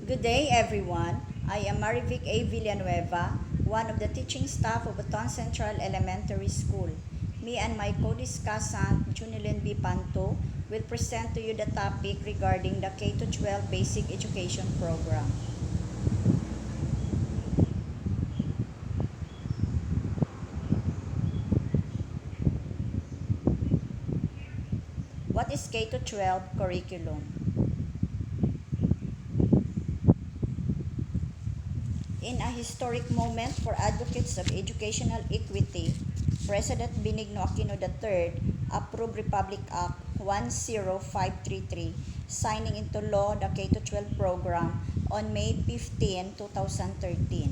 Good day, everyone. I am Marivic Villanueva, one of the teaching staff of Baton Central Elementary School. Me and my co-discussant, Junilyn B. Panto, will present to you the topic regarding the K-12 Basic Education Program. What is K-12 curriculum? In a historic moment for advocates of educational equity, President Benigno Aquino III approved Republic Act 10533, signing into law the K-12 program on May 15, 2013.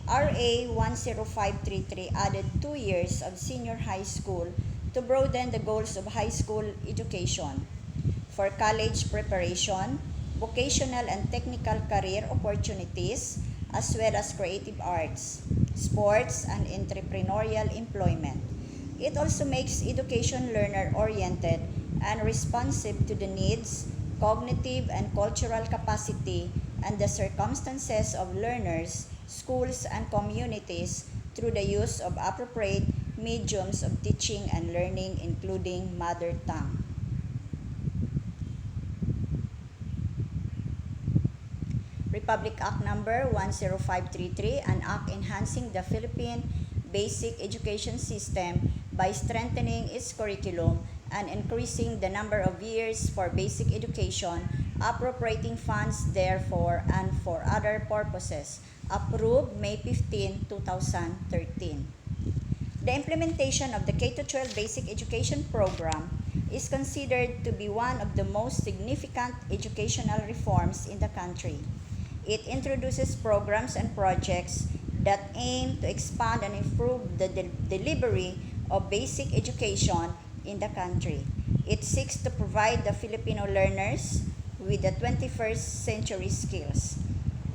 RA 10533 added 2 years of senior high school to broaden the goals of high school education. For college preparation, vocational and technical career opportunities, as well as creative arts, sports, and entrepreneurial employment. It also makes education learner-oriented and responsive to the needs, cognitive and cultural capacity, and the circumstances of learners, schools, and communities through the use of appropriate mediums of teaching and learning, including mother tongue. Republic Act Number 10533, an act enhancing the Philippine basic education system by strengthening its curriculum and increasing the number of years for basic education, appropriating funds therefore and for other purposes, approved May 15, 2013. The implementation of the K-12 basic education program is considered to be one of the most significant educational reforms in the country. It introduces programs and projects that aim to expand and improve the delivery of basic education in the country. It seeks to provide the Filipino learners with the 21st century skills.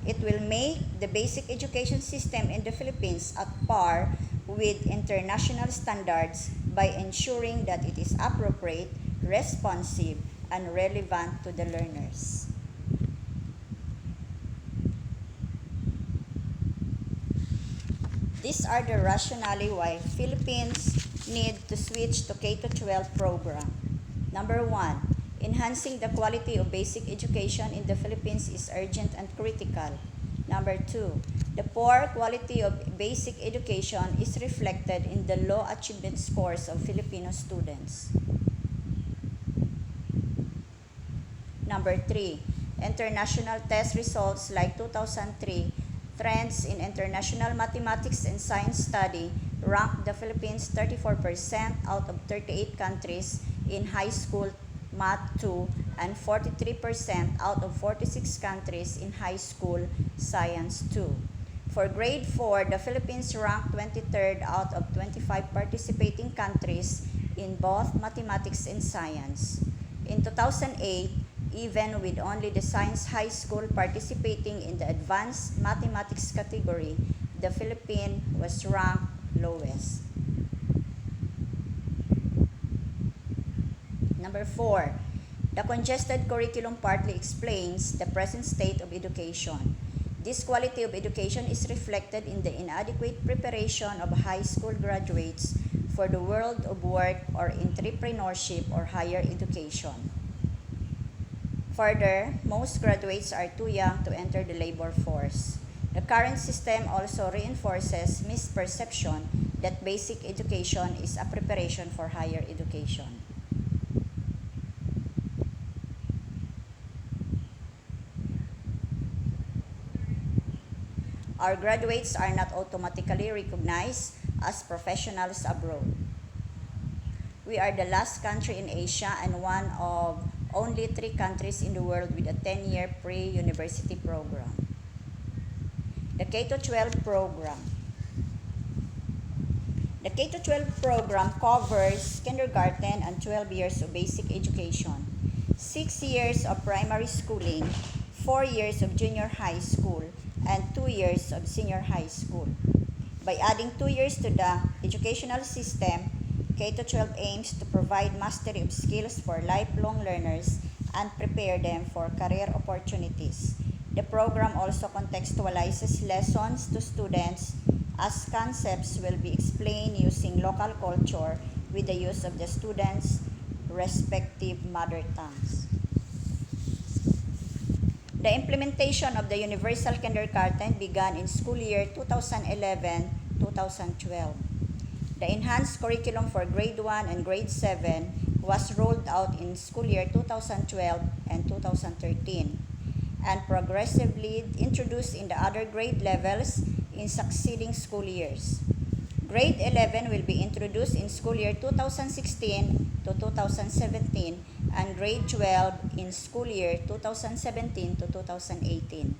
It will make the basic education system in the Philippines at par with international standards by ensuring that it is appropriate, responsive, and relevant to the learners. These are the rationale why Philippines need to switch to K-12 program. Number 1, enhancing the quality of basic education in the Philippines is urgent and critical. Number 2, the poor quality of basic education is reflected in the low achievement scores of Filipino students. Number 3, international test results like 2003 Trends in International Mathematics and Science Study ranked the Philippines 34% out of 38 countries in high school Math 2 and 43% out of 46 countries in high school Science 2. For grade 4, the Philippines ranked 23rd out of 25 participating countries in both mathematics and science. In 2008, even with only the Science High School participating in the Advanced Mathematics category, the Philippines was ranked lowest. Number 4, the congested curriculum partly explains the present state of education. This quality of education is reflected in the inadequate preparation of high school graduates for the world of work or entrepreneurship or higher education. Further, most graduates are too young to enter the labor force. The current system also reinforces misperception that basic education is a preparation for higher education. Our graduates are not automatically recognized as professionals abroad. We are the last country in Asia and one of only 3 countries in the world with a 10-year pre-university program. The K-12 program. The K-12 program covers kindergarten and 12 years of basic education, 6 years of primary schooling, 4 years of junior high school, and 2 years of senior high school. By adding 2 years to the educational system, K-12 aims to provide mastery of skills for lifelong learners and prepare them for career opportunities. The program also contextualizes lessons to students as concepts will be explained using local culture with the use of the students' respective mother tongues. The implementation of the Universal Kindergarten began in school year 2011-2012. The enhanced curriculum for grade 1 and grade 7 was rolled out in school year 2012 and 2013 and progressively introduced in the other grade levels in succeeding school years. Grade 11 will be introduced in school year 2016 to 2017 and grade 12 in school year 2017 to 2018.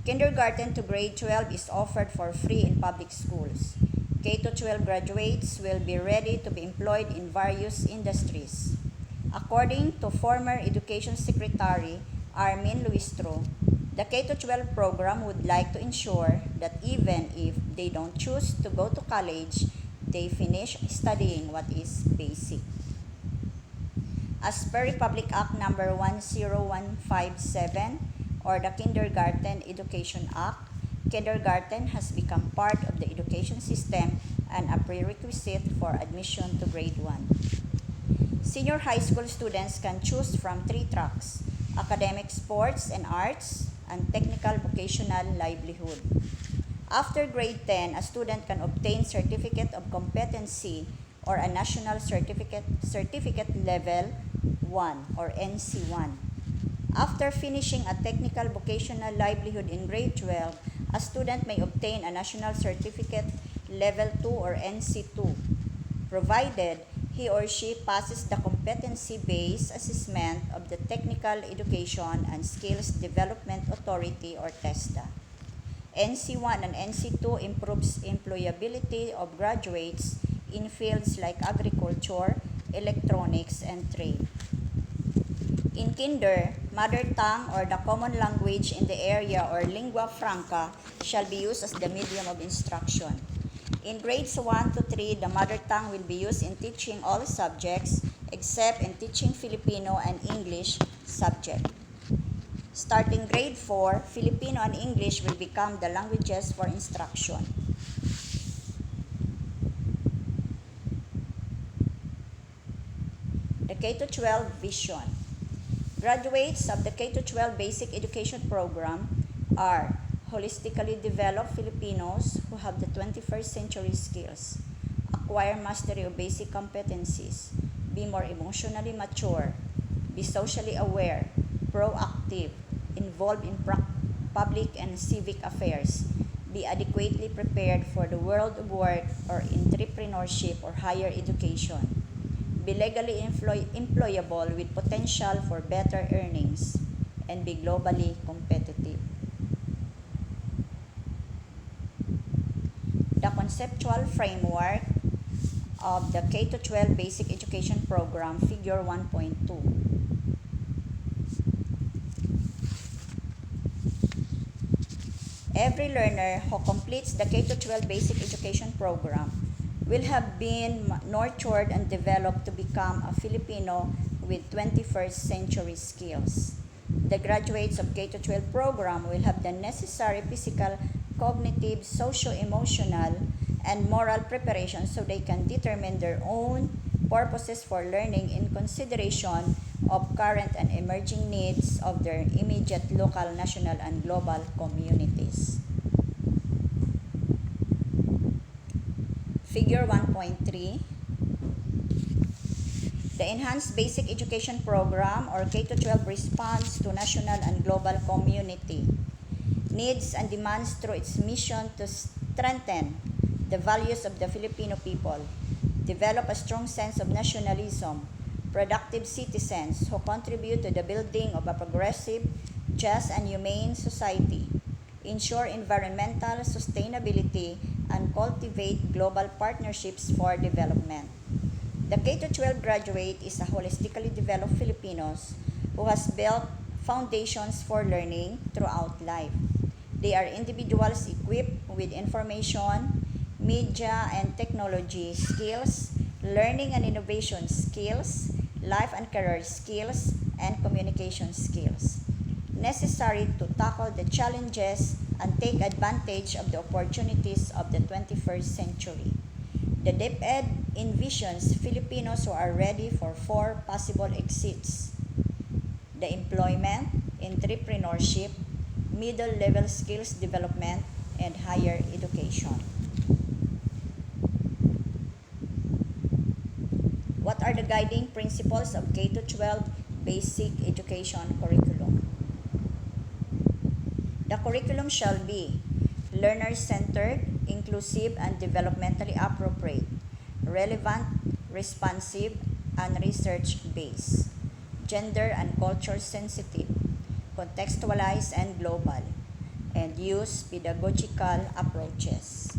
Kindergarten to grade 12 is offered for free in public schools. K-12 graduates will be ready to be employed in various industries. According to former Education Secretary Armin Luistro, the K-12 program would like to ensure that even if they don't choose to go to college, they finish studying what is basic. As per Republic Act No. 10157 or the Kindergarten Education Act, kindergarten has become part of the education system and a prerequisite for admission to grade 1. Senior high school students can choose from 3 tracks: academic, sports and arts, and technical vocational livelihood. After grade 10, a student can obtain Certificate of Competency or a National Certificate Level 1 or NC1. After finishing a technical vocational livelihood in grade 12, a student may obtain a National Certificate Level 2 or NC2, provided he or she passes the competency-based assessment of the Technical Education and Skills Development Authority or TESDA. NC1 and NC2 improves employability of graduates in fields like agriculture, electronics, and trade. In kinder, mother tongue or the common language in the area or lingua franca shall be used as the medium of instruction. In grades 1 to 3, the mother tongue will be used in teaching all subjects except in teaching Filipino and English subject. Starting grade 4, Filipino and English will become the languages for instruction. The K-12 vision. Graduates of the K-12 basic education program are holistically developed Filipinos who have the 21st century skills, acquire mastery of basic competencies, be more emotionally mature, be socially aware, proactive, involved in public and civic affairs, be adequately prepared for the world of work or entrepreneurship or higher education, be legally employable with potential for better earnings, and be globally competitive. The conceptual framework of the K-12 basic education program, figure 1.2. Every learner who completes the K-12 basic education program will have been nurtured and developed to become a Filipino with 21st century skills. The graduates of K-12 program will have the necessary physical, cognitive, socio-emotional, and moral preparation so they can determine their own purposes for learning in consideration of current and emerging needs of their immediate local, national, and global communities. Figure 1.3. The Enhanced Basic Education Program or K-12 responds to national and global community needs and demands through its mission to strengthen the values of the Filipino people, develop a strong sense of nationalism, productive citizens who contribute to the building of a progressive, just, and humane society, ensure environmental sustainability, and cultivate global partnerships for development. The K-12 graduate is a holistically developed Filipinos who has built foundations for learning throughout life. They are individuals equipped with information, media and technology skills, learning and innovation skills, life and career skills, and communication skills. necessary to tackle the challenges and take advantage of the opportunities of the 21st century. The DepEd envisions Filipinos who are ready for four possible exits: the employment, entrepreneurship, middle-level skills development, and higher education. What are the guiding principles of K-12 basic education curriculum? The curriculum shall be learner-centered, inclusive, and developmentally appropriate, relevant, responsive, and research-based, gender and culture sensitive, contextualized and global, and use pedagogical approaches.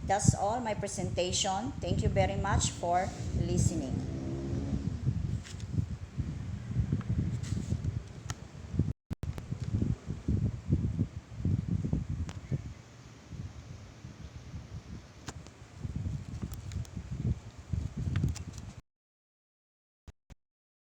That's all my presentation. Thank you very much for listening.